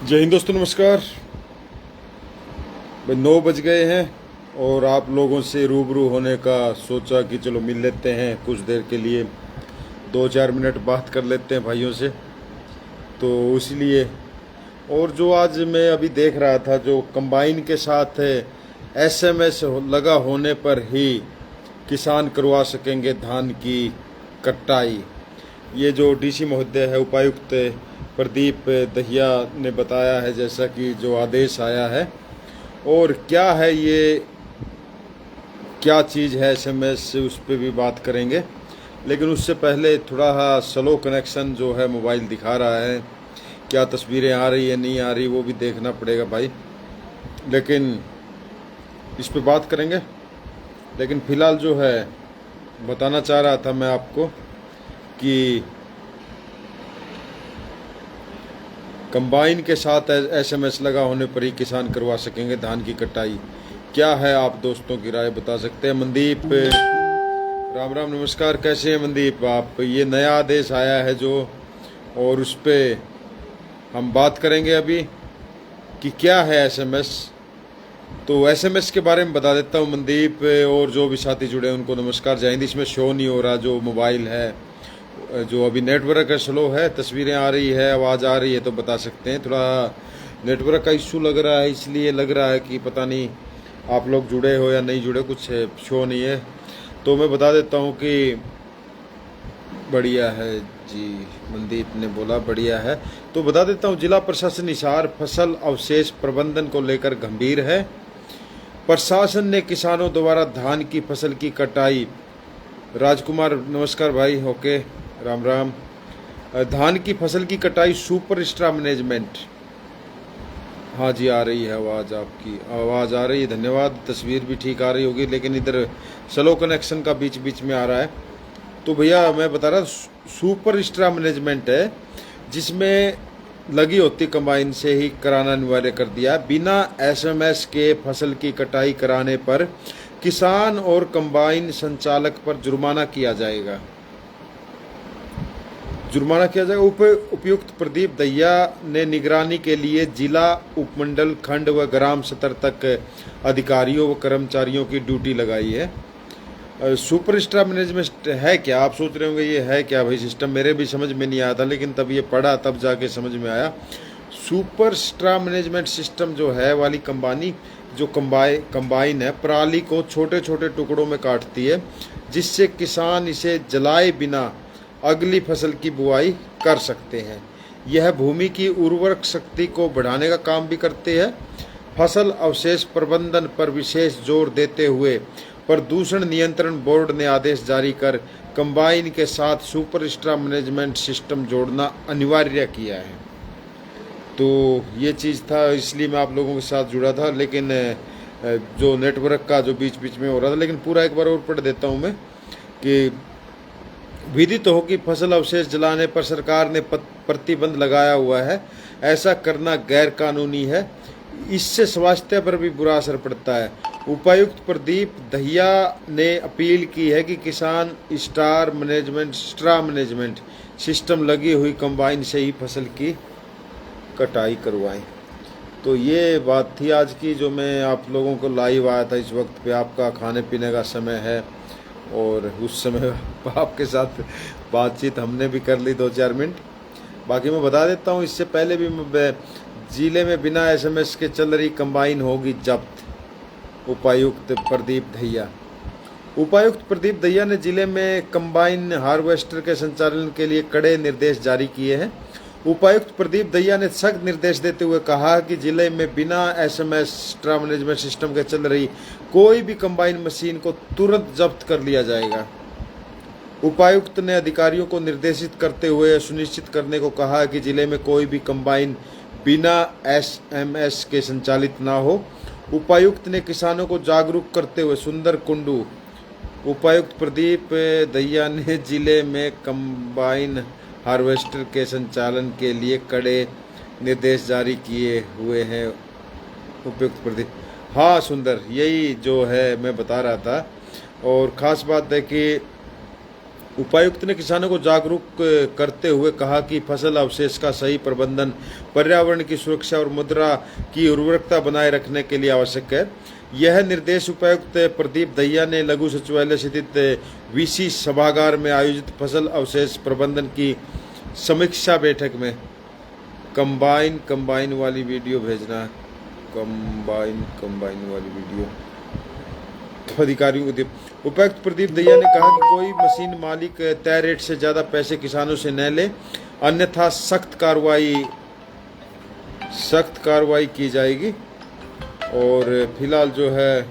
जय हिंद दोस्तों, नमस्कार। भाई 9 बज गए हैं और आप लोगों से रूबरू होने का सोचा कि चलो मिल लेते हैं कुछ देर के लिए, 2-4 मिनट बात कर लेते हैं भाइयों से। तो इसलिए और जो आज मैं अभी देख रहा था, जो कंबाइन के साथ एसएमएस लगा होने पर ही किसान करवा सकेंगे धान की कटाई, ये जो डीसी महोदय है, उपायुक्त प्रदीप दहिया ने बताया है, जैसा कि जो आदेश आया है। और क्या है ये, क्या चीज़ है एसएमएस, उस पर भी बात करेंगे। लेकिन उससे पहले थोड़ा स्लो कनेक्शन जो है मोबाइल दिखा रहा है, क्या तस्वीरें आ रही है नहीं आ रही वो भी देखना पड़ेगा भाई। लेकिन इस पे बात करेंगे। लेकिन फ़िलहाल जो है बताना चाह रहा था मैं आपको कि कंबाइन के साथ एसएमएस लगा होने पर ही किसान करवा सकेंगे धान की कटाई। क्या है, आप दोस्तों की राय बता सकते हैं। मनदीप, राम राम, नमस्कार। कैसे हैं मनदीप आप? ये नया आदेश आया है जो, और उस पर हम बात करेंगे अभी कि क्या है एसएमएस। तो एसएमएस के बारे में बता देता हूँ मनदीप, और जो भी साथी जुड़े हैं उनको नमस्कार, जय हिंद। इसमें शो नहीं हो रहा जो मोबाइल है, जो अभी नेटवर्क का स्लो है, तस्वीरें आ रही है, आवाज़ आ रही है तो बता सकते हैं। थोड़ा नेटवर्क का इशू लग रहा है, इसलिए लग रहा है कि पता नहीं आप लोग जुड़े हो या नहीं जुड़े, कुछ शो नहीं है। तो मैं बता देता हूँ कि बढ़िया है जी, मनदीप ने बोला बढ़िया है। तो बता देता हूँ, जिला प्रशासन हिसार फसल अवशेष प्रबंधन को लेकर गंभीर है। प्रशासन ने किसानों द्वारा धान की फसल की कटाई, राजकुमार नमस्कार भाई, ओके, राम राम। धान की फसल की कटाई सुपर स्ट्रा मैनेजमेंट, हाँ जी आ रही है आवाज़, आपकी आवाज़ आ रही है, धन्यवाद। तस्वीर भी ठीक आ रही होगी, लेकिन इधर स्लो कनेक्शन का बीच बीच में आ रहा है। तो भैया मैं बता रहा, सुपर स्ट्रा मैनेजमेंट है जिसमें लगी होती कंबाइन से ही कराना अनिवार्य कर दिया। बिना एसएमएस के फसल की कटाई कराने पर किसान और कंबाइन संचालक पर जुर्माना किया जाएगा। उपयुक्त प्रदीप दहिया ने निगरानी के लिए जिला, उपमंडल, खंड व ग्राम स्तर तक अधिकारियों व कर्मचारियों की ड्यूटी लगाई है। सुपर स्टार मैनेजमेंट है क्या, आप सोच रहे होंगे ये है क्या भाई सिस्टम, मेरे भी समझ में नहीं आया था, लेकिन तब ये पढ़ा तब जाके समझ में आया। सुपर स्टार मैनेजमेंट सिस्टम जो है वाली कंबानी, जो कंबाइन है, पराली को छोटे छोटे टुकड़ों में काटती है, जिससे किसान इसे जलाए बिना अगली फसल की बुआई कर सकते हैं। यह भूमि की उर्वरक शक्ति को बढ़ाने का काम भी करते हैं। फसल अवशेष प्रबंधन पर विशेष जोर देते हुए प्रदूषण नियंत्रण बोर्ड ने आदेश जारी कर कंबाइन के साथ सुपर स्ट्रा मैनेजमेंट सिस्टम जोड़ना अनिवार्य किया है। तो ये चीज़ था, इसलिए मैं आप लोगों के साथ जुड़ा था। लेकिन जो नेटवर्क का जो बीच बीच में हो रहा था, लेकिन पूरा एक बार और पढ़ देता हूँ मैं कि विदित हो कि फसल अवशेष जलाने पर सरकार ने प्रतिबंध लगाया हुआ है। ऐसा करना गैर कानूनी है, इससे स्वास्थ्य पर भी बुरा असर पड़ता है। उपायुक्त प्रदीप दहिया ने अपील की है कि किसान स्ट्रा मैनेजमेंट सिस्टम लगी हुई कंबाइन से ही फसल की कटाई करवाएं। तो ये बात थी आज की, जो मैं आप लोगों को लाइव आया था। इस वक्त पे आपका खाने पीने का समय है, और उस समय आपके साथ बातचीत हमने भी कर ली 2-4 मिनट। बाकी मैं बता देता हूँ, इससे पहले भी जिले में बिना एसएमएस के चल रही कंबाइन होगी जब्त। उपायुक्त प्रदीप दहिया ने जिले में कंबाइन हार्वेस्टर के संचालन के लिए कड़े निर्देश जारी किए हैं। उपायुक्त प्रदीप दहिया ने सख्त निर्देश देते हुए कहा कि जिले में बिना एसएमएस स्ट्रा मैनेजमेंट सिस्टम के चल रही कोई भी कंबाइन मशीन को तुरंत जब्त कर लिया जाएगा। उपायुक्त ने अधिकारियों को निर्देशित करते हुए सुनिश्चित करने को कहा कि जिले में कोई भी कंबाइन बिना एसएमएस के संचालित ना हो। उपायुक्त ने किसानों को जागरूक करते हुए सुंदर कुंडू, उपायुक्त प्रदीप दहिया ने जिले में कंबाइन हार्वेस्टर के संचालन के लिए कड़े निर्देश जारी किए हुए हैं। उपयुक्त प्रदीप, हाँ सुंदर, यही जो है मैं बता रहा था। और ख़ास बात है कि उपायुक्त ने किसानों को जागरूक करते हुए कहा कि फसल अवशेष का सही प्रबंधन पर्यावरण की सुरक्षा और मृदा की उर्वरकता बनाए रखने के लिए आवश्यक है। यह निर्देश उपायुक्त प्रदीप दहिया ने लघु सचिवालय स्थित वीसी सभागार में आयोजित फसल अवशेष प्रबंधन की समीक्षा बैठक में कंबाइन वाली वीडियो भेजना है, कंबाइन वाली वीडियो अधिकारियों को दी। उपायुक्त प्रदीप दहिया ने कहा कि कोई मशीन मालिक तय रेट से ज्यादा पैसे किसानों से न ले, अन्यथा सख्त कार्रवाई की जाएगी। और फिलहाल जो है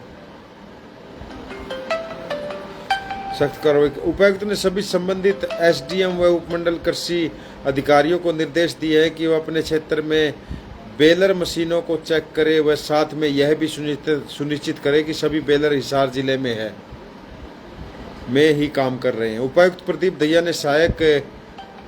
सख्त कार्रवाई। उपायुक्त ने सभी संबंधित एसडीएम व उपमंडल कृषि अधिकारियों को निर्देश दिए हैं कि वह अपने क्षेत्र में बेलर मशीनों को चेक करे व साथ में यह भी सुनिश्चित करे कि सभी बेलर हिसार जिले में ही काम कर रहे हैं। उपायुक्त प्रदीप दहिया ने सहायक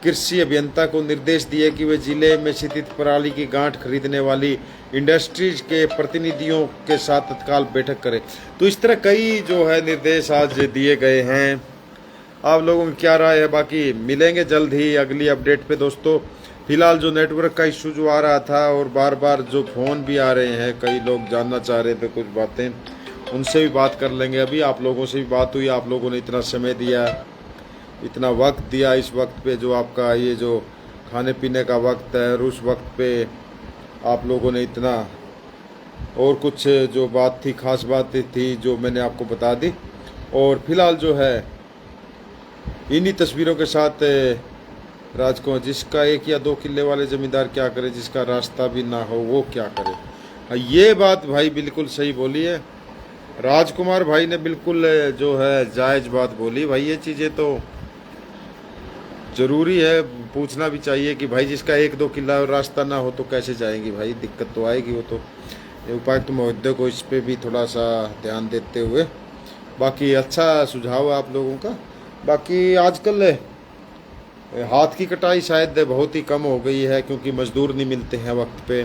कृषि अभियंता को निर्देश दिए कि वे जिले में स्थित पराली की गांठ खरीदने वाली इंडस्ट्रीज के प्रतिनिधियों के साथ तत्काल बैठक करें। तो इस तरह कई जो है निर्देश आज दिए गए हैं। आप लोगों की क्या राय है? बाकी मिलेंगे जल्द ही अगली अपडेट पे दोस्तों। फिलहाल जो नेटवर्क का इशू जो आ रहा था और बार बार जो फ़ोन भी आ रहे हैं, कई लोग जानना चाह रहे थे कुछ बातें, उनसे भी बात कर लेंगे। अभी आप लोगों से भी बात हुई, आप लोगों ने इतना समय दिया, इतना वक्त दिया। इस वक्त पे जो आपका ये जो खाने पीने का वक्त है और उस वक्त पे आप लोगों ने इतना, और कुछ जो बात थी, खास बात थी जो मैंने आपको बता दी। और फिलहाल जो है इन्हीं तस्वीरों के साथ राजकुमार, जिसका 1 या 2 किले वाले जमींदार क्या करे, जिसका रास्ता भी ना हो वो क्या करे। ये बात भाई बिल्कुल सही बोली है राजकुमार भाई ने, बिल्कुल जो है जायज बात बोली भाई। ये चीज़ें तो ज़रूरी है, पूछना भी चाहिए कि भाई जिसका 1-2 किला रास्ता ना हो तो कैसे जाएंगी भाई, दिक्कत तो आएगी। वो तो उपायुक्त महोदय को इस पे भी थोड़ा सा ध्यान देते हुए, बाकी अच्छा सुझाव है आप लोगों का। बाकी आजकल हाथ की कटाई शायद बहुत ही कम हो गई है, क्योंकि मज़दूर नहीं मिलते हैं वक्त पे,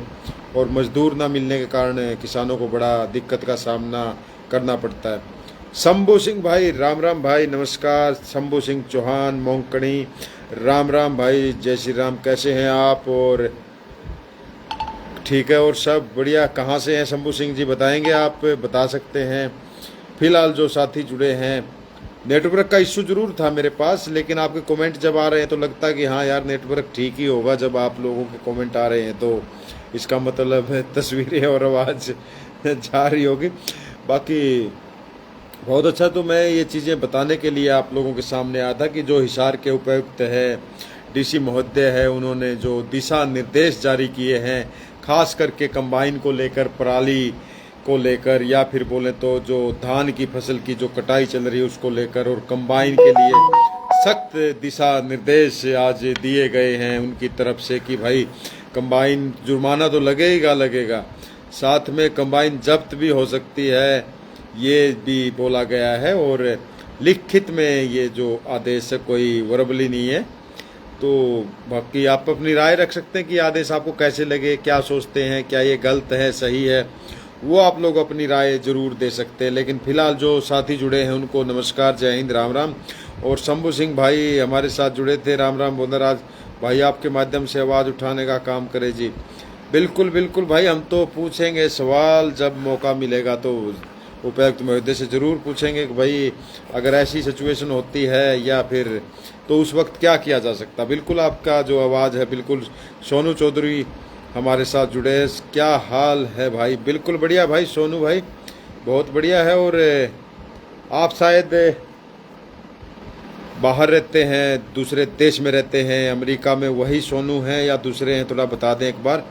और मज़दूर ना मिलने के कारण किसानों को बड़ा दिक्कत का सामना करना पड़ता है। शंभू सिंह भाई, राम राम भाई, नमस्कार। शंभू सिंह चौहान मोंकणी, राम राम भाई, जय श्री राम। कैसे हैं आप? और ठीक है, और सब बढ़िया। कहाँ से हैं शंभू सिंह जी, बताएंगे? आप बता सकते हैं। फिलहाल जो साथी जुड़े हैं, नेटवर्क का इशू जरूर था मेरे पास, लेकिन आपके कमेंट जब आ रहे हैं तो लगता है कि हाँ यार नेटवर्क ठीक ही होगा। जब आप लोगों के कमेंट आ रहे हैं तो इसका मतलब तस्वीरें और आवाज़ जा रही होगी। बाकी बहुत अच्छा। तो मैं ये चीज़ें बताने के लिए आप लोगों के सामने आया था कि जो हिसार के उपायुक्त है, डीसी महोदय है, उन्होंने जो दिशा निर्देश जारी किए हैं, खास करके कंबाइन को लेकर, पराली को लेकर, या फिर बोले तो जो धान की फसल की जो कटाई चल रही है उसको लेकर, और कंबाइन के लिए सख्त दिशा निर्देश आज दिए गए हैं उनकी तरफ से कि भाई कंबाइन जुर्माना तो लगेगा, साथ में कंबाइन जब्त भी हो सकती है, ये भी बोला गया है। और लिखित में ये जो आदेश है, कोई वर्बली नहीं है। तो बाकी आप अपनी राय रख सकते हैं कि आदेश आपको कैसे लगे, क्या सोचते हैं, क्या ये गलत है, सही है, वो आप लोग अपनी राय जरूर दे सकते हैं। लेकिन फिलहाल जो साथी जुड़े हैं उनको नमस्कार, जय हिंद, राम राम। और शंभू सिंह भाई हमारे साथ जुड़े थे, राम राम बोंदराज भाई, आपके माध्यम से आवाज़ उठाने का काम करें जी। बिल्कुल बिल्कुल भाई, हम तो पूछेंगे सवाल, जब मौका मिलेगा तो उपायुक्त महोदय से ज़रूर पूछेंगे कि भाई अगर ऐसी सिचुएशन होती है या फिर तो उस वक्त क्या किया जा सकता। बिल्कुल आपका जो आवाज़ है, बिल्कुल। सोनू चौधरी हमारे साथ जुड़े, क्या हाल है भाई? बिल्कुल बढ़िया भाई सोनू भाई, बहुत बढ़िया है। और आप शायद बाहर रहते हैं, दूसरे देश में रहते हैं, अमेरिका में, वही सोनू हैं या दूसरे हैं? थोड़ा बता दें एक बार,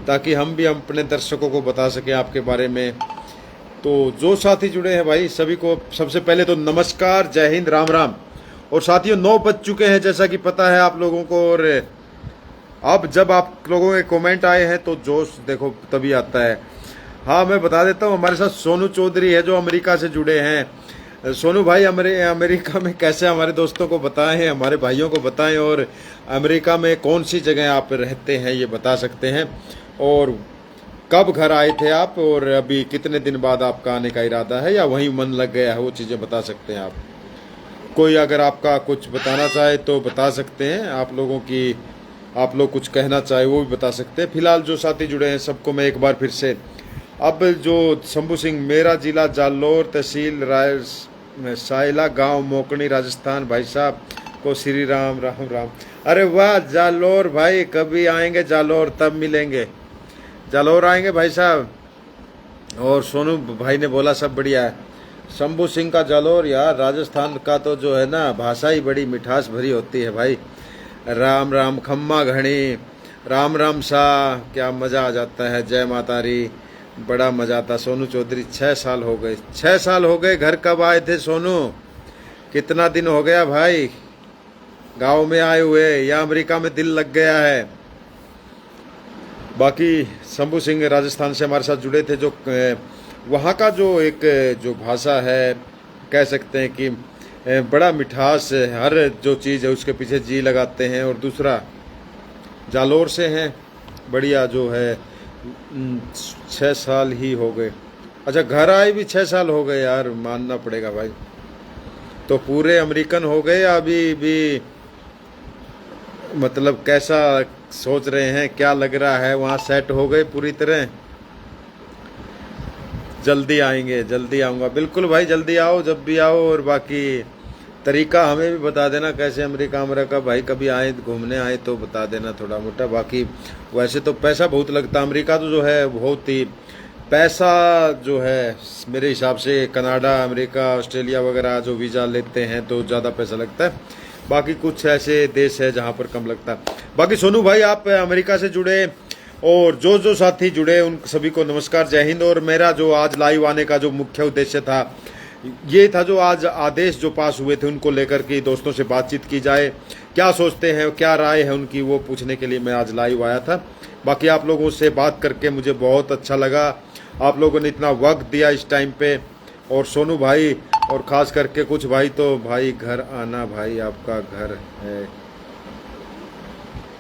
ताकि हम भी अपने दर्शकों को बता सकें आपके बारे में। तो जो साथी जुड़े हैं भाई, सभी को सबसे पहले तो नमस्कार, जय हिंद, राम राम। और साथियों 9 बज चुके हैं जैसा कि पता है आप लोगों को, और अब जब आप लोगों के कमेंट आए हैं तो जोश देखो तभी आता है। हाँ, मैं बता देता हूँ, हमारे साथ सोनू चौधरी है जो अमेरिका से जुड़े हैं। सोनू भाई, अमेरिका में कैसे, हमारे दोस्तों को बताएं, हमारे भाइयों को बताएं, और अमेरिका में कौन सी जगह आप रहते हैं ये बता सकते हैं, और कब घर आए थे आप, और अभी कितने दिन बाद आपका आने का इरादा है, या वहीं मन लग गया है, वो चीज़ें बता सकते हैं आप। कोई अगर आपका कुछ बताना चाहे तो बता सकते हैं, आप लोग कुछ कहना चाहे वो भी बता सकते हैं। फिलहाल जो साथी जुड़े हैं सबको मैं एक बार फिर से, अब जो शंभू सिंह, मेरा जिला जालौर, तहसील राय साइला, गांव मोकनी, राजस्थान। भाई साहब को श्री राम राम राम। अरे वाह जालौर भाई, कभी आएंगे जालौर तब मिलेंगे, जालौर आएंगे भाई साहब। और सोनू भाई ने बोला सब बढ़िया है। शंभू सिंह का जालौर, यार राजस्थान का तो जो है ना भाषा ही बड़ी मिठास भरी होती है भाई। राम राम खम्मा घड़ी, राम राम सा, क्या मज़ा आ जाता है। जय माता री, बड़ा मज़ा आता। सोनू चौधरी 6 साल हो गए, 6 साल हो गए। घर कब आए थे सोनू, कितना दिन हो गया भाई गांव में आए हुए, या अमेरिका में दिल लग गया है। बाकी शंभू सिंह राजस्थान से हमारे साथ जुड़े थे। जो वहाँ का जो एक जो भाषा है, कह सकते हैं कि बड़ा मिठास, हर जो चीज़ है उसके पीछे जी लगाते हैं। और दूसरा जालौर से हैं, बढ़िया जो है 6 साल ही हो गए। अच्छा घर आए भी 6 साल हो गए, यार मानना पड़ेगा भाई। तो पूरे अमेरिकन हो गए या अभी भी, मतलब कैसा सोच रहे हैं, क्या लग रहा है, वहाँ सेट हो गए पूरी तरह? जल्दी आएंगे, जल्दी आऊँगा, बिल्कुल भाई जल्दी आओ, जब भी आओ। और बाकी तरीका हमें भी बता देना कैसे अमेरिका भाई, कभी आए घूमने आए तो बता देना थोड़ा मोटा। बाकी वैसे तो पैसा बहुत लगता है, अमेरिका तो जो है बहुत ही पैसा जो है, मेरे हिसाब से कनाडा, अमेरिका, ऑस्ट्रेलिया वगैरह जो वीज़ा लेते हैं तो ज़्यादा पैसा लगता है। बाकी कुछ ऐसे देश है जहाँ पर कम लगता है। बाकी सोनू भाई आप अमेरिका से जुड़े, और जो साथी जुड़े उन सभी को नमस्कार, जय हिंद। और मेरा जो आज लाइव आने का जो मुख्य उद्देश्य था ये था, जो आज आदेश जो पास हुए थे उनको लेकर के दोस्तों से बातचीत की जाए, क्या सोचते हैं, क्या राय है उनकी, वो पूछने के लिए मैं आज लाइव आया था। बाकी आप लोगों से बात करके मुझे बहुत अच्छा लगा, आप लोगों ने इतना वक्त दिया इस टाइम पे। और सोनू भाई और ख़ास करके कुछ भाई, तो भाई घर आना भाई, आपका घर है,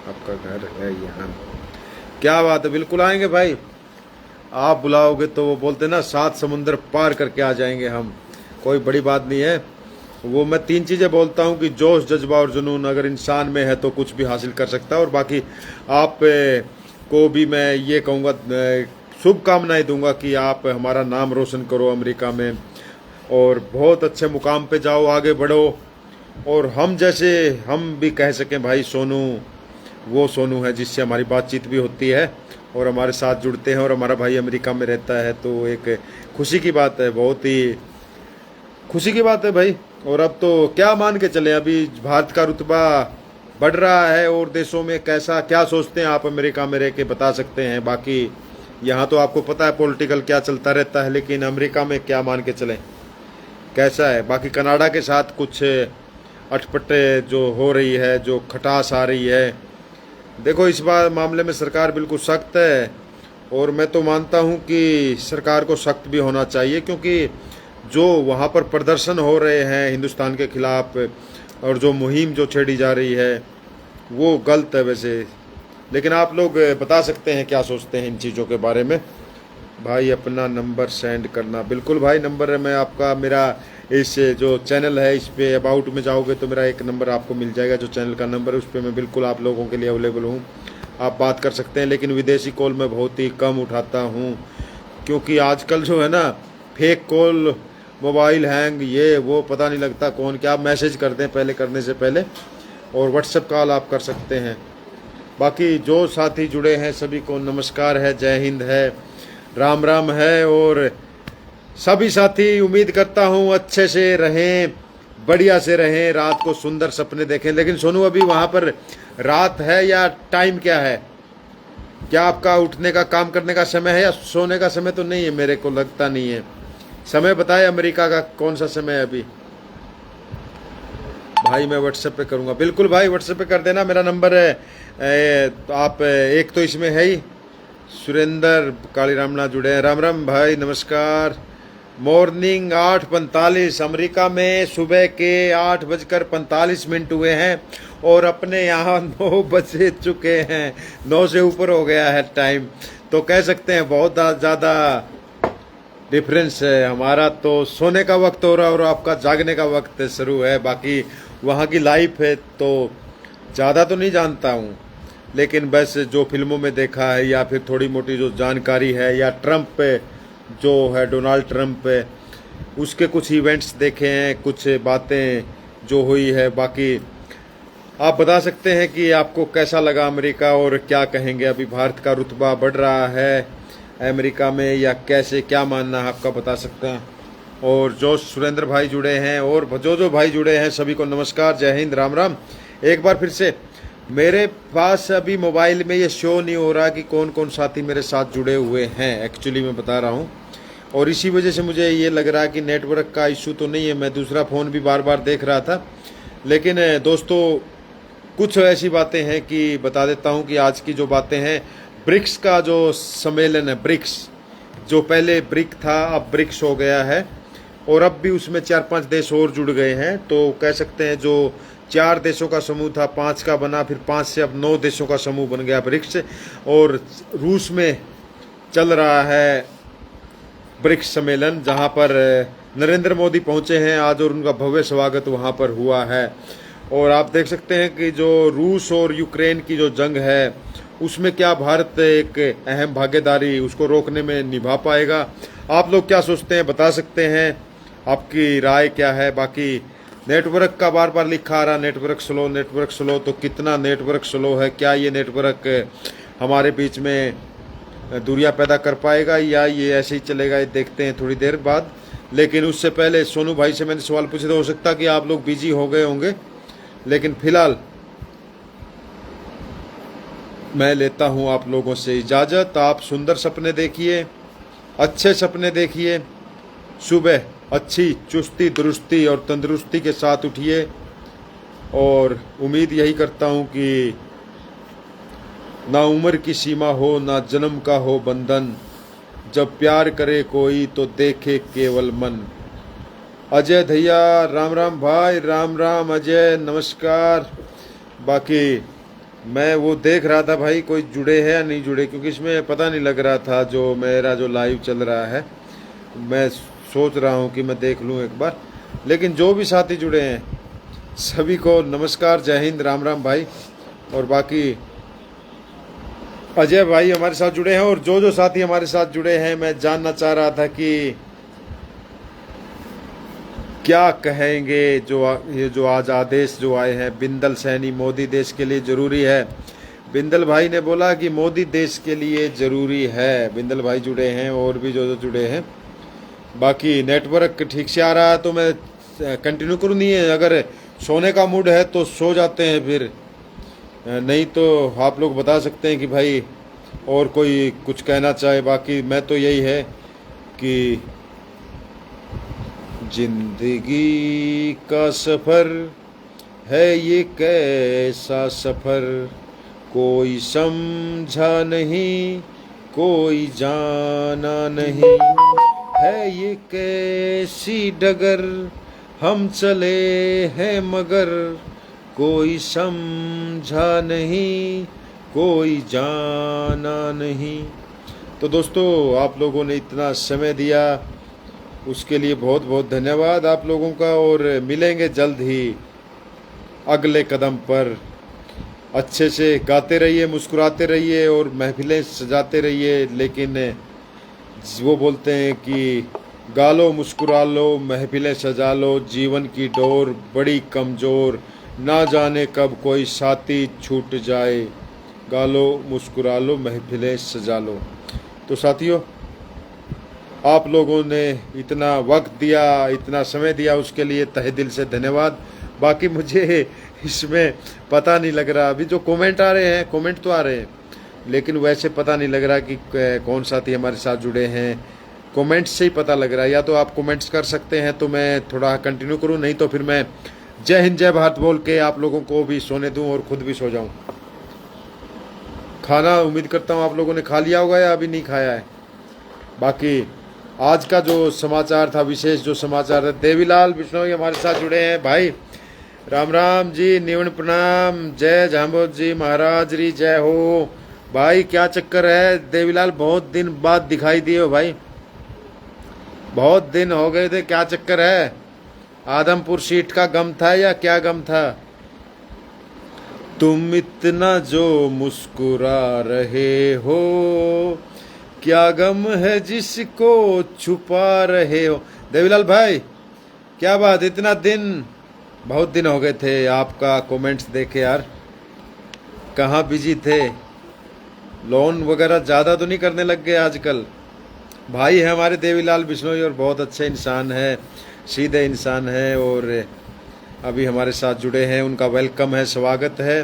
आपका घर है यहाँ, क्या बात है, बिल्कुल आएंगे भाई, आप बुलाओगे तो वो बोलते ना 7 समुंदर पार करके आ जाएंगे हम, कोई बड़ी बात नहीं है। वो मैं 3 चीज़ें बोलता हूँ कि जोश, जज्बा और जुनून अगर इंसान में है तो कुछ भी हासिल कर सकता है। और बाकी आप को भी मैं ये कहूँगा, शुभकामनाएं दूंगा कि आप हमारा नाम रोशन करो अमेरिका में, और बहुत अच्छे मुकाम पे जाओ, आगे बढ़ो। और हम जैसे हम भी कह सकें भाई सोनू वो सोनू है जिससे हमारी बातचीत भी होती है और हमारे साथ जुड़ते हैं, और हमारा भाई अमेरिका में रहता है, तो एक खुशी की बात है, बहुत ही खुशी की बात है भाई। और अब तो क्या मान के चले, अभी भारत का रुतबा बढ़ रहा है, और देशों में कैसा क्या सोचते हैं आप अमेरिका में रह के बता सकते हैं। बाकी यहाँ तो आपको पता है पॉलिटिकल क्या चलता रहता है, लेकिन अमेरिका में क्या मान के चलें कैसा है। बाकी कनाडा के साथ कुछ अटपटे जो हो रही है, जो खटास आ रही है, देखो इस बार मामले में सरकार बिल्कुल सख्त है, और मैं तो मानता हूँ कि सरकार को सख्त भी होना चाहिए, क्योंकि जो वहाँ पर प्रदर्शन हो रहे हैं हिंदुस्तान के खिलाफ, और जो मुहिम जो छेड़ी जा रही है वो गलत है वैसे। लेकिन आप लोग बता सकते हैं क्या सोचते हैं इन चीज़ों के बारे में। भाई अपना नंबर सेंड करना, बिल्कुल भाई नंबर है मैं आपका, मेरा इस जो चैनल है इस पे अबाउट में जाओगे तो मेरा एक नंबर आपको मिल जाएगा, जो चैनल का नंबर है उस पर मैं बिल्कुल आप लोगों के लिए अवेलेबल हूँ, आप बात कर सकते हैं। लेकिन विदेशी कॉल मैं बहुत ही कम उठाता हूँ, क्योंकि आजकल जो है ना फेक कॉल, मोबाइल हैंग, ये वो पता नहीं लगता कौन क्या मैसेज करते हैं पहले करने से पहले, और व्हाट्सएप कॉल आप कर सकते हैं। बाकी जो साथी जुड़े हैं सभी को नमस्कार है, जय हिंद है, राम राम है। और सभी साथी उम्मीद करता हूँ अच्छे से रहें, बढ़िया से रहें, रात को सुंदर सपने देखें। लेकिन सोनू अभी वहाँ पर रात है या टाइम क्या है, क्या आपका उठने का काम करने का समय है या सोने का समय? तो नहीं है, मेरे को लगता नहीं है। समय बताए अमेरिका का कौन सा समय है अभी? भाई मैं व्हाट्सएप पे करूँगा, बिल्कुल भाई व्हाट्सएप पे कर देना, मेरा नंबर है आप एक तो इसमें है ही, सुरेंद्र काली रामना जुड़े हैं, राम राम भाई नमस्कार। मॉर्निंग 8:45 अमेरिका में सुबह के 8:45 हुए हैं, और अपने यहाँ 9 बजे चुके हैं, 9 से ऊपर हो गया है टाइम, तो कह सकते हैं बहुत ज़्यादा डिफरेंस है। हमारा तो सोने का वक्त हो रहा है और आपका जागने का वक्त शुरू है। बाकी वहाँ की लाइफ है तो ज़्यादा तो नहीं जानता हूँ, लेकिन बस जो फिल्मों में देखा है या फिर थोड़ी मोटी जो जानकारी है, या ट्रम्प पे जो है डोनाल्ड ट्रम्प पे उसके कुछ इवेंट्स देखे हैं, कुछ बातें जो हुई है। बाकी आप बता सकते हैं कि आपको कैसा लगा अमेरिका और क्या कहेंगे। अभी भारत का रुतबा बढ़ रहा है अमेरिका में या कैसे, क्या मानना है आपका, बता सकते हैं। और जो सुरेंद्र भाई जुड़े हैं और जो भाई जुड़े हैं सभी को नमस्कार, जय हिंद, राम राम। एक बार फिर से मेरे पास अभी मोबाइल में ये शो नहीं हो रहा कि कौन कौन साथी मेरे साथ जुड़े हुए हैं, एक्चुअली मैं बता रहा हूँ। और इसी वजह से मुझे ये लग रहा है कि नेटवर्क का इशू तो नहीं है। मैं दूसरा फ़ोन भी बार बार देख रहा था, लेकिन दोस्तों कुछ ऐसी बातें हैं कि बता देता हूं कि आज की जो बातें हैं, ब्रिक्स का जो सम्मेलन है, ब्रिक्स जो पहले ब्रिक था अब ब्रिक्स हो गया है, और अब भी उसमें 4-5 देश और जुड़ गए हैं। तो कह सकते हैं जो 4 देशों का समूह था 5 का बना, फिर 5 से अब 9 देशों का समूह बन गया ब्रिक्स। और रूस में चल रहा है ब्रिक्स सम्मेलन, जहां पर नरेंद्र मोदी पहुंचे हैं आज और उनका भव्य स्वागत वहां पर हुआ है। और आप देख सकते हैं कि जो रूस और यूक्रेन की जो जंग है उसमें क्या भारत एक अहम भागीदारी उसको रोकने में निभा पाएगा। आप लोग क्या सोचते हैं, बता सकते हैं, आपकी राय क्या है। बाकी नेटवर्क का बार बार लिखा आ रहा नेटवर्क स्लो, तो कितना नेटवर्क स्लो है, क्या ये नेटवर्क हमारे बीच में दूरियां पैदा कर पाएगा या ये ऐसे ही चलेगा, ये देखते हैं थोड़ी देर बाद। लेकिन उससे पहले सोनू भाई से मैंने सवाल पूछे, तो हो सकता कि आप लोग बिजी हो गए होंगे, लेकिन फिलहाल मैं लेता हूं आप लोगों से इजाज़त। आप सुंदर सपने देखिए, अच्छे सपने देखिए, सुबह अच्छी चुस्ती दुरुस्ती और तंदुरुस्ती के साथ उठिए। और उम्मीद यही करता हूं कि ना उम्र की सीमा हो, ना जन्म का हो बंधन, जब प्यार करे कोई तो देखे केवल मन। अजय धैया, राम राम भाई, राम राम अजय, नमस्कार। बाकी मैं वो देख रहा था भाई कोई जुड़े हैं या नहीं जुड़े, क्योंकि इसमें पता नहीं लग रहा था जो मेरा जो लाइव चल रहा है। मैं सोच रहा हूँ कि मैं देख लूँ एक बार, लेकिन जो भी साथी जुड़े हैं सभी को नमस्कार, जय हिंद, राम राम भाई। और बाकी अजय भाई हमारे साथ जुड़े हैं और जो साथी हमारे साथ जुड़े हैं, मैं जानना चाह रहा था कि क्या कहेंगे ये जो आज आदेश जो आए हैं, बिंदल सैनी, मोदी देश के लिए ज़रूरी है। बिंदल भाई ने बोला कि मोदी देश के लिए ज़रूरी है। बिंदल भाई जुड़े हैं और भी जो जुड़े हैं। बाकी नेटवर्क ठीक से आ रहा है तो मैं कंटिन्यू करूँ, नहीं है अगर सोने का मूड है तो सो जाते हैं, फिर नहीं तो आप लोग बता सकते हैं कि भाई और कोई कुछ कहना चाहे। बाकी मैं तो यही है कि जिंदगी का सफर है ये कैसा सफर, कोई समझा नहीं कोई जाना नहीं, है ये कैसी डगर हम चले हैं मगर, कोई समझा नहीं कोई जाना नहीं। तो दोस्तों आप लोगों ने इतना समय दिया उसके लिए बहुत बहुत धन्यवाद आप लोगों का। और मिलेंगे जल्द ही अगले कदम पर। अच्छे से गाते रहिए, मुस्कुराते रहिए और महफिलें सजाते रहिए। लेकिन वो बोलते हैं कि गा लो मुस्कुरा लो महफिलें सजा लो, जीवन की डोर बड़ी कमज़ोर, ना जाने कब कोई साथी छूट जाए, गा लो मुस्कुरा लो महफिलें सजा लो। तो साथियों आप लोगों ने इतना वक्त दिया, इतना समय दिया, उसके लिए तहे दिल से धन्यवाद। बाकी मुझे इसमें पता नहीं लग रहा, अभी जो कमेंट आ रहे हैं, कमेंट तो आ रहे हैं, लेकिन वैसे पता नहीं लग रहा कि कौन साथी हमारे साथ जुड़े हैं। कमेंट्स से ही पता लग रहा है। या तो आप कमेंट्स कर सकते हैं तो मैं थोड़ा कंटिन्यू करूं, नहीं तो फिर मैं जय हिंद जय भारत बोल के आप लोगों को भी सोने दूं और खुद भी सो जाऊं। खाना उम्मीद करता हूं आप लोगों ने खा लिया होगा या अभी नहीं खाया है। बाकी आज का जो समाचार था, विशेष जो समाचार था, देवीलाल बिश्नोई हमारे साथ जुड़े हैं भाई, राम राम जी, निवण प्रणाम, जय जाम्बोद जी महाराज री जय हो। भाई क्या चक्कर है देवीलाल, बहुत दिन बाद दिखाई दिए हो भाई। बहुत दिन हो गए थे, क्या चक्कर है? आदमपुर सीट का गम था या क्या गम था? तुम इतना जो मुस्कुरा रहे हो, क्या गम है जिसको छुपा रहे हो? देवीलाल भाई, क्या बात, इतना दिन, बहुत दिन हो गए थे आपका कमेंट्स देखे यार। कहाँ बिजी थे? लोन वगैरह ज़्यादा तो नहीं करने लग गए आजकल? भाई है हमारे देवीलाल बिश्नोई और बहुत अच्छे इंसान है, सीधे इंसान है और अभी हमारे साथ जुड़े हैं। उनका वेलकम है, स्वागत है।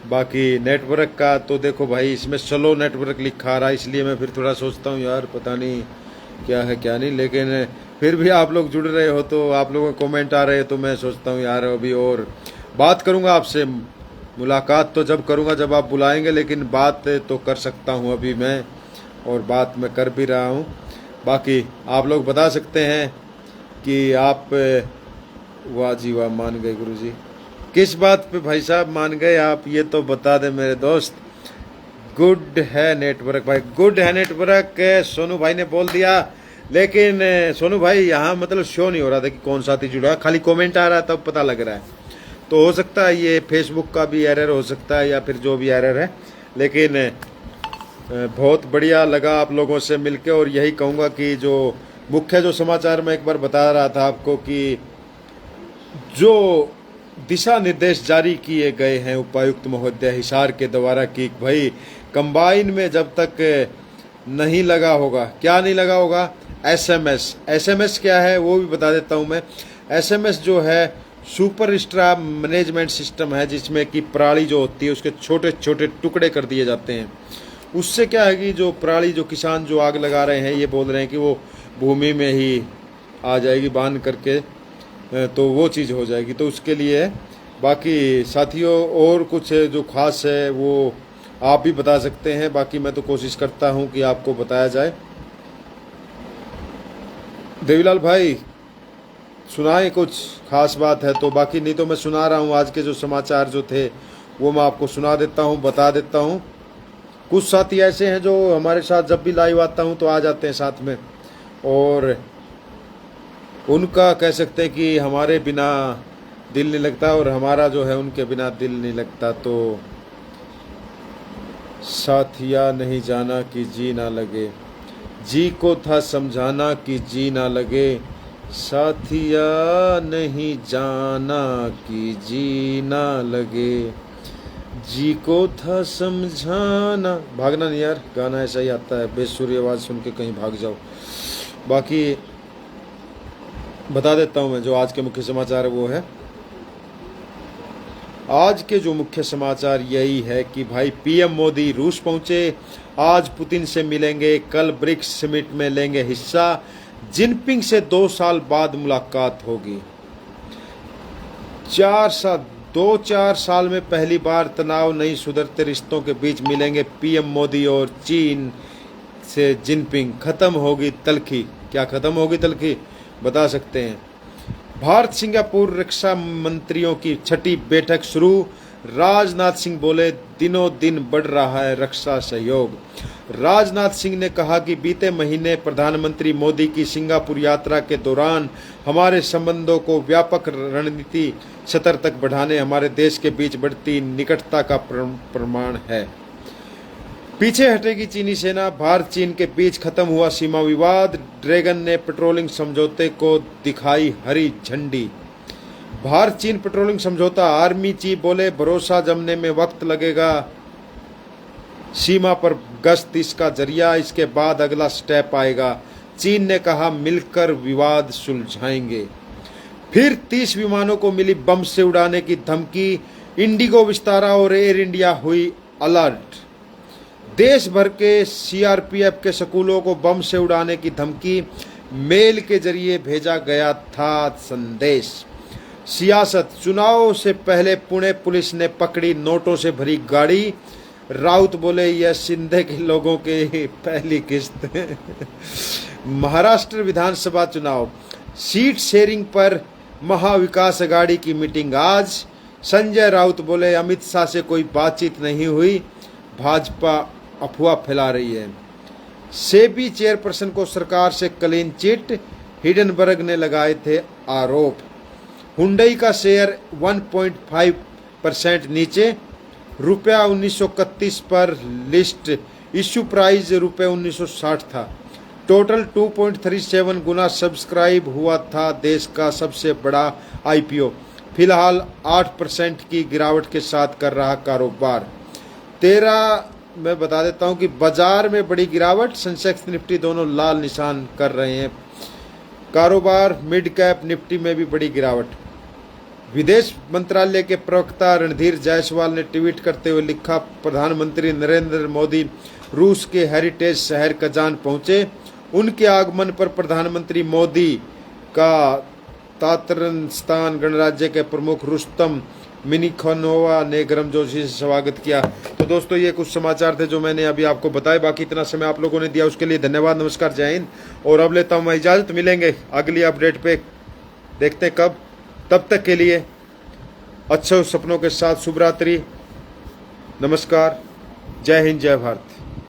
बाकी नेटवर्क का तो देखो भाई, इसमें स्लो नेटवर्क लिखा रहा है, इसलिए मैं फिर थोड़ा सोचता हूँ यार पता नहीं क्या है क्या नहीं, लेकिन फिर भी आप लोग जुड़ रहे हो तो आप लोगों के कमेंट आ रहे हैं तो मैं सोचता हूँ यार अभी और बात करूँगा आपसे। मुलाकात तो जब करूँगा जब आप बुलाएंगे, लेकिन बात तो कर सकता हूँ अभी मैं, और बात मैं कर भी रहा हूँ। बाकी आप लोग बता सकते हैं कि आप, वाह जी वाह, मान गए गुरुजी। किस बात पे भाई साहब मान गए आप, ये तो बता दे मेरे दोस्त। गुड है नेटवर्क भाई, गुड है नेटवर्क, सोनू भाई ने बोल दिया। लेकिन सोनू भाई यहाँ मतलब शो नहीं हो रहा था कि कौन साथी जुड़ा, खाली कमेंट आ रहा है तब पता लग रहा है। तो हो सकता है ये फेसबुक का भी एरर हो सकता है या फिर जो भी एरर है, लेकिन बहुत बढ़िया लगा आप लोगों से मिलके। और यही कहूँगा कि जो मुख्य जो समाचार मैं एक बार बता रहा था आपको कि जो दिशा निर्देश जारी किए गए हैं उपायुक्त महोदय हिसार के द्वारा कि भाई कंबाइन में जब तक नहीं लगा होगा, क्या नहीं लगा होगा, एसएमएस। एसएमएस क्या है वो भी बता देता हूँ मैं। एसएमएस जो है सुपर स्ट्रा मैनेजमेंट सिस्टम है, जिसमें कि पराली जो होती है उसके छोटे छोटे टुकड़े कर दिए जाते हैं। उससे क्या है कि जो पराली, जो किसान जो आग लगा रहे हैं, ये बोल रहे हैं कि वो भूमि में ही आ जाएगी बांध करके, तो वो चीज़ हो जाएगी। तो उसके लिए बाकी साथियों और कुछ जो खास है वो आप भी बता सकते हैं, बाकी मैं तो कोशिश करता हूं कि आपको बताया जाए। देवीलाल भाई सुनाए कुछ खास बात है तो, बाकी नहीं तो मैं सुना रहा हूं। आज के जो समाचार जो थे वो मैं आपको सुना देता हूं, बता देता हूं। कुछ साथी ऐसे हैं जो हमारे साथ जब भी लाइव आता हूं तो आ जाते हैं साथ में, और उनका कह सकते हैं कि हमारे बिना दिल नहीं लगता और हमारा जो है उनके बिना दिल नहीं लगता। तो साथिया नहीं जाना कि जी ना लगे, जी को था समझाना कि जी ना लगे, साथिया नहीं जाना कि जी ना लगे, जी को था समझाना। भागना नहीं यार, गाना ऐसा ही आता है, बेसुरी आवाज़ सुन के कहीं भाग जाओ। बाकी बता देता हूं मैं जो आज के मुख्य समाचार है वो है, आज के जो मुख्य समाचार यही है कि भाई पीएम मोदी रूस पहुंचे, आज पुतिन से मिलेंगे, कल ब्रिक्स समिट में लेंगे हिस्सा, जिनपिंग से 2 साल बाद मुलाकात होगी। 2-4 साल में पहली बार तनाव नहीं सुधरते रिश्तों के बीच मिलेंगे पीएम मोदी और चीन से जिनपिंग, खत्म होगी तलखी। क्या खत्म होगी तलखी, बता सकते हैं। भारत सिंगापुर रक्षा मंत्रियों की 6ठी बैठक शुरू, राजनाथ सिंह बोले दिनों दिन बढ़ रहा है रक्षा सहयोग। राजनाथ सिंह ने कहा कि बीते महीने प्रधानमंत्री मोदी की सिंगापुर यात्रा के दौरान हमारे संबंधों को व्यापक रणनीति स्तर तक बढ़ाने हमारे देश के बीच बढ़ती निकटता का प्रमाण है। पीछे हटेगी चीनी सेना, भारत चीन के बीच खत्म हुआ सीमा विवाद, ड्रैगन ने पेट्रोलिंग समझौते को दिखाई हरी झंडी। भारत चीन पेट्रोलिंग समझौता, आर्मी चीफ बोले भरोसा जमने में वक्त लगेगा, सीमा पर गश्त इसका जरिया, इसके बाद अगला स्टेप आएगा। चीन ने कहा मिलकर विवाद सुलझाएंगे। फिर 30 विमानों को मिली बम से उड़ाने की धमकी, इंडिगो, विस्तारा और एयर इंडिया हुई अलर्ट। देश भर के सीआरपीएफ के स्कूलों को बम से उड़ाने की धमकी, मेल के जरिए भेजा गया था संदेश। सियासत, चुनाव से पहले पुणे पुलिस ने पकड़ी नोटों से भरी गाड़ी, राउत बोले यह सिंधे के लोगों की पहली किस्त। महाराष्ट्र विधानसभा चुनाव, सीट शेयरिंग पर महाविकास अघाड़ी की मीटिंग आज, संजय राउत बोले अमित शाह से कोई बातचीत नहीं हुई, भाजपा अफवाह फैला रही है। सेबी चेयरपर्सन को सरकार से क्लीन चिट, हिडनबर्ग ने लगाए थे आरोप। हुंडई का शेयर 1.5% नीचे, रुपया 1931 पर लिस्ट। इश्यू प्राइस रुपये 1960 था। टोटल 2.37 गुना सब्सक्राइब हुआ था। देश का सबसे बड़ा आईपीओ फिलहाल 8% की गिरावट के साथ कर रहा कारोबार। 13 मैं बता देता हूं कि बाजार में बड़ी गिरावट, सेंसेक्स निफ्टी दोनों लाल निशान कर रहे हैं। कारोबार मिड कैप निफ्टी में भी बड़ी गिरावट। विदेश मंत्रालय के प्रवक्ता रणधीर जायसवाल ने ट्वीट करते हुए लिखा, प्रधानमंत्री नरेंद्र मोदी रूस के हेरिटेज शहर कजान पहुंचे। उनके आगमन पर प्रधानमंत्री मोदी का तातरस्तान गणराज्य के प्रमुख रुस्तम मिनीखनोवा ने गर्मजोशी से स्वागत किया। तो दोस्तों ये कुछ समाचार थे जो मैंने अभी आपको बताए। बाकी इतना समय आप लोगों ने दिया उसके लिए धन्यवाद। नमस्कार, जय हिंद। और अब लेता हूँ मैं इजाज़त। मिलेंगे अगली अपडेट पे, देखते हैं कब। तब तक के लिए अच्छे सपनों के साथ शुभ रात्रि, नमस्कार, जय हिंद, जय भारत।